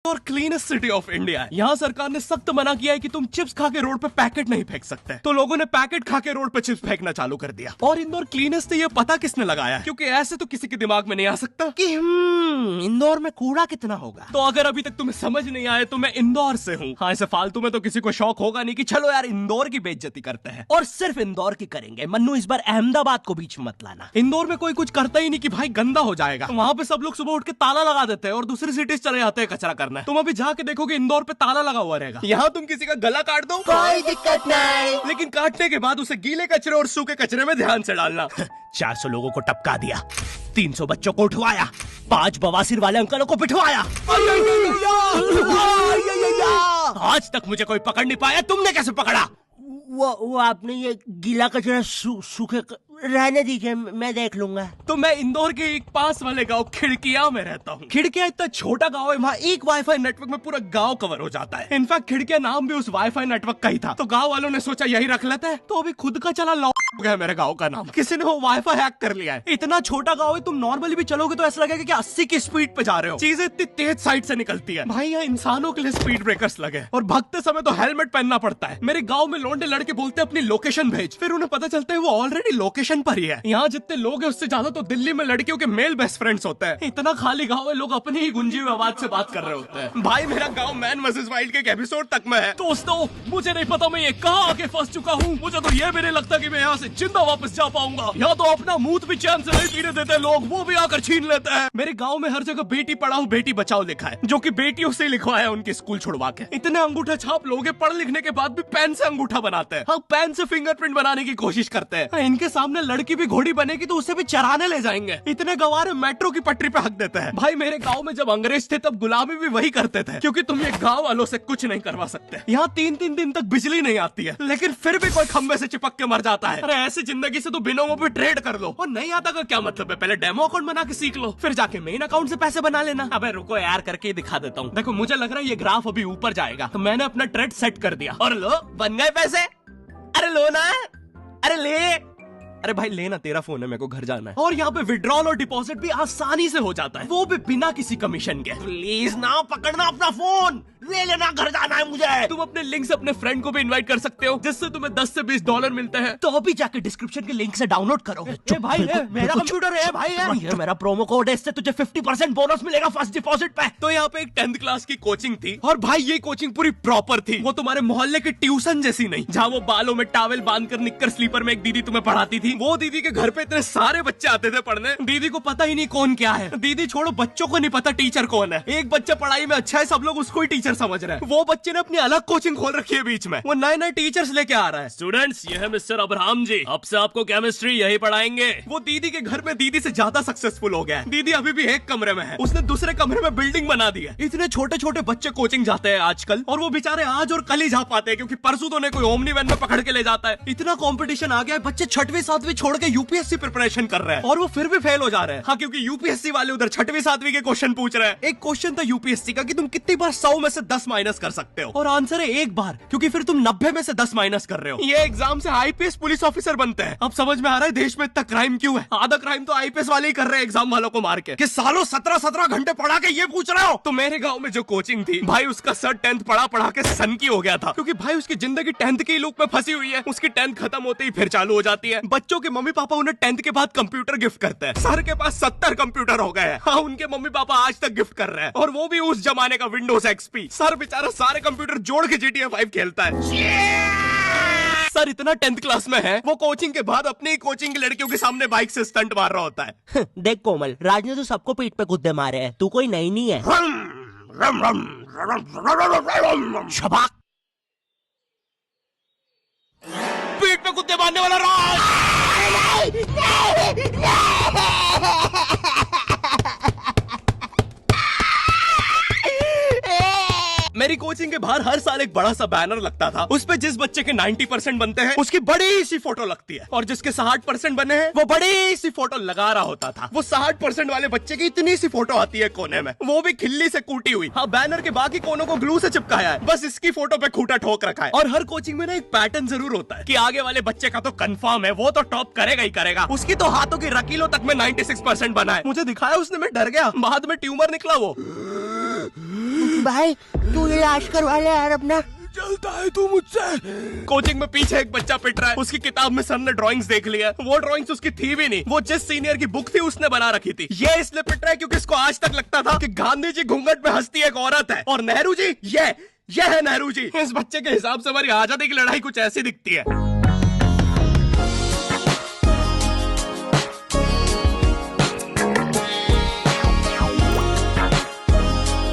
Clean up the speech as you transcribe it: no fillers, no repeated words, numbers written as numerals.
और cleanest city of India है। यहाँ सरकार ने सख्त मना किया है कि तुम चिप्स खा के रोड पे पैकेट नहीं फेंक सकते, तो लोगों ने पैकेट खा के रोड पे चिप्स फेंकना चालू कर दिया। और इंदौर क्लीनेस्ट ये पता किसने लगाया, क्योंकि ऐसे तो किसी के दिमाग में नहीं आ सकता कि इंदौर में कूड़ा कितना होगा। तो अगर अभी तक तुम्हें समझ नहीं आए तो मैं इंदौर से हूँ। हाँ, ऐसे फालतू में तो किसी को शौक होगा नहीं कि चलो यार इंदौर की बेइज्जती करते हैं, और सिर्फ इंदौर की करेंगे। मन्नू, इस बार अहमदाबाद को बीच में मत लाना। इंदौर में कोई कुछ करता ही नहीं कि भाई गंदा हो जाएगा, तो वहाँ पे सब लोग सुबह उठ के ताला लगा देते हैं और दूसरी सिटीज चले जाते हैं कचरा करना। तुम अभी जाके देखोगे इंदौर पे ताला लगा हुआ रहेगा। यहाँ तुम किसी का गला काट दो कोई दिक्कत नहीं, लेकिन काटने के बाद उसे गीले कचरे और सूखे कचरे में ध्यान से डालना। 400 लोगों को टपका दिया, 300 बच्चों को उठवाया, 5 बवासीर वाले अंकलों को पिटवाया। आज तक मुझे कोई पकड़ नहीं पाया, तुमने कैसे पकड़ा? वो आपने ये गीला कचरा सूखे रहने दीजिए, मैं देख लूंगा। तो मैं इंदौर के एक पास वाले गांव खिड़किया में रहता हूँ। खिड़किया इतना छोटा गांव है, वहाँ एक वाईफाई नेटवर्क में पूरा गांव कवर हो जाता है। इनफैक्ट खिड़किया नाम भी उस वाईफाई नेटवर्क का ही था, तो गांव वालों ने सोचा यही रख लेते हैं। तो अभी खुद का चला लॉ हो गया मेरे गांव का नाम। किसी ने वो वाईफाई हैक कर लिया है। इतना छोटा गाँव है, तुम नॉर्मली भी चलोगे तो ऐसा लगेगा कि 80 की स्पीड पे जा रहे हो। चीजें इतनी तेज साइड से निकलती है भाई। यहाँ इंसानों के लिए स्पीड ब्रेकर्स लगे और भगते समय तो हेलमेट पहनना पड़ता है। मेरे गाँव में लौंडे लड़के बोलते अपनी लोकेशन भेज, फिर उन्हें पता चलता है वो ऑलरेडी लोकेशन पर ही है। यहाँ जितने लोग हैं उससे ज्यादा तो दिल्ली में लड़कियों के मेल बेस्ट फ्रेंड्स होते हैं। इतना खाली गांव है, लोग अपनी ही गुंजी हुई आवाज से बात कर रहे होते हैं। भाई मेरा गांव मैन वर्सेस वाइल्ड के एक एपिसोड तक में है। दोस्तों, मुझे नहीं पता मैं ये कहाँ आके फंस चुका हूँ। मुझे तो ये भी नहीं लगता कि मैं यहाँ से जिंदा वापस जा पाऊंगा। यहाँ तो अपना मूत भी चैन से नहीं पीने देते लोग, वो भी आकर छीन लेते हैं। मेरे गाँव में हर जगह बेटी पढ़ाओ बेटी बचाओ लिखा है, जो की बेटियों से लिखवाया उनके स्कूल छुड़वा के। इतने अंगूठा छाप लोग पढ़ लिखने के बाद भी पेन से अंगूठा बनाते हैं। हाँ, पेन से फिंगरप्रिंट बनाने की कोशिश करते हैं। इनके सामने लड़की भी घोड़ी बनेगी तो उसे भी चराने ले जाएंगे। इतने गवार मेट्रो की पटरी पे हक देते हैं। भाई मेरे गांव में जब अंग्रेज थे तब गुलामी भी वही करते थे, क्योंकि तुम ये गांव वालों से कुछ नहीं करवा सकते। यहाँ 3-3 दिन तक बिजली नहीं आती है, लेकिन फिर भी कोई खंबे से चिपक के मर जाता है। अरे ऐसी जिंदगी से तो बिनोमो पे ट्रेड कर लो। और नहीं आता का क्या मतलब है, पहले डेमो अकाउंट बना के सीख लो, फिर जाके मेन अकाउंट से पैसे बना लेना। अबे रुको यार, करके दिखा देता हूँ। देखो, मुझे लग रहा है ये ग्राफ अभी ऊपर जाएगा, तो मैंने अपना ट्रेड सेट कर दिया और लो बन गए पैसे। अरे लो ना, अरे ले। अरे भाई लेना, तेरा फोन है, मेरे को घर जाना है। और यहाँ पे विड्रॉल और डिपॉजिट भी आसानी से हो जाता है, वो भी बिना किसी कमीशन के। प्लीज ना पकड़ना अपना फोन, ले लेना, घर जाना है मुझे। तुम अपने लिंक से अपने फ्रेंड को भी इनवाइट कर सकते हो, जिससे तुम्हें 10 से 20 डॉलर मिलते हैं। तो अभी जाके डिस्क्रिप्शन के लिंक से डाउनलोड करो। भाई मेरा कंप्यूटर है भाई, ये मेरा प्रोमो कोड है, इससे तुझे 50% बोनस मिलेगा फर्स्ट डिपॉजिट पे। तो यहाँ पे एक 10th क्लास की कोचिंग थी, और भाई ये कोचिंग पूरी प्रॉपर थी। वो तुम्हारे मोहल्ले की ट्यूशन जैसी नहीं, जहाँ वो बालों में टावल बांधकर निक्कर स्लीपर में एक दीदी तुम्हें पढ़ाती थी। वो दीदी के घर पे इतने सारे बच्चे आते थे पढ़ने, दीदी को पता ही नहीं कौन क्या है। दीदी छोड़ो, बच्चों को नहीं पता टीचर कौन है। एक बच्चा पढ़ाई में अच्छा है, सब लोग उसको ही टीचर समझ रहे हैं। वो बच्चे ने अपनी अलग कोचिंग खोल रखी है बीच में, वो नए-नए टीचर्स लेके आ रहा है। स्टूडेंट्स, ये है मिस्टर अब्राहम जी, अब से आपको केमिस्ट्री यही पढ़ाएंगे। वो दीदी के घर में दीदी से ज्यादा सक्सेसफुल हो गया है। दीदी अभी भी एक कमरे में है, उसने दूसरे कमरे में बिल्डिंग बना दी है। इतने छोटे छोटे बच्चे कोचिंग जाते हैं आजकल, और वो बेचारे आज और कल ही जा पाते हैं, क्योंकि परसों तो कोई ओमनी वैन में पकड़ के ले जाता है। इतना कंपटीशन आ गया है, बच्चे 6वीं 7वीं छोड़ के यूपीएससी प्रिपरेशन कर रहे हैं, और वो फिर भी फेल हो जा रहे हैं। हाँ, क्योंकि यूपीएससी वाले उधर 6वीं 7वीं के क्वेश्चन पूछ रहे हैं। एक क्वेश्चन था यूपीएससी का कि तुम कितनी बार 100 में से 10 माइनस कर सकते हो, और आंसर है एक बार, क्योंकि फिर तुम 90 में से 10 माइनस कर रहे हो। ये एग्जाम से आईपीएस पुलिस ऑफिसर बनते हैं। अब समझ में आ रहा है देश में इतना क्राइम क्यों है। आधा क्राइम तो आईपीएस वाले ही कर रहे हैं एग्जाम वालों को मार के, कि सालों 17-17 घंटे पढ़ा के ये पूछ रहे हो। तो मेरे गाँव में जो कोचिंग थी भाई, उसका सर 10th पढ़ा के सन की हो गया था, क्योंकि भाई उसकी जिंदगी 10th के लूप में फंसी हुई है। उसकी 10th खत्म होते ही फिर चालू हो जाती है। बच्चों के मम्मी पापा उन्हें 10th के बाद कंप्यूटर गिफ्ट करते हैं। सर के पास 70 कंप्यूटर हो गए हैं। हाँ, उनके मम्मी पापा आज तक गिफ्ट कर रहे हैं, और वो भी उस जमाने का विंडोज एक्सपी। सर बेचारा सारे कंप्यूटर जोड़ के GTA 5 खेलता है। सर इतना 10th क्लास में है, वो कोचिंग के बाद अपनी ही कोचिंग की लड़कियों के सामने बाइक से स्टंट मार रहा होता है। देख कोमल, राज ने तो सबको पीठ पे कुत्ते मारे हैं, तू कोई नई नहीं है। शबाक, पीठ पे कुत्ते मारने वाला राज। मेरी कोचिंग के बाहर हर साल एक बड़ा सा बैनर लगता था, उस पे जिस बच्चे के 90% बनते हैं उसकी बड़ी सी फोटो लगती है, और जिसके 60% बने हैं वो बड़ी सी फोटो लगा रहा होता था। वो 60% वाले बच्चे की इतनी सी फोटो आती है कोने में, वो भी खिल्ली से कूटी हुई। हाँ, बैनर के बाकी कोनों को ग्लू से चिपकाया है, बस इसकी फोटो पे खूंटा ठोक रखा है। और हर कोचिंग में ना एक पैटर्न जरूर होता है कि आगे वाले बच्चे का तो कंफर्म है, वो तो टॉप करेगा ही करेगा। उसकी तो हाथों की रकीलों तक में 96% बना है। मुझे दिखाया उसने, मैं डर गया, बाद में ट्यूमर निकला वो। भाई तू इलाज करवा ले यार अपना। चलता है तू मुझसे। कोचिंग में पीछे एक बच्चा पिट रहा है, उसकी किताब में सर ने ड्राइंग्स देख लिया। वो ड्राइंग्स उसकी थी भी नहीं, वो जिस सीनियर की बुक थी उसने बना रखी थी। ये इसलिए पिट रहा है क्योंकि इसको आज तक लगता था कि गांधी जी घूंघट में हंसती एक औरत है और नेहरू जी ये है नेहरू जी। इस बच्चे के हिसाब से हमारी आजादी की लड़ाई कुछ ऐसी दिखती है।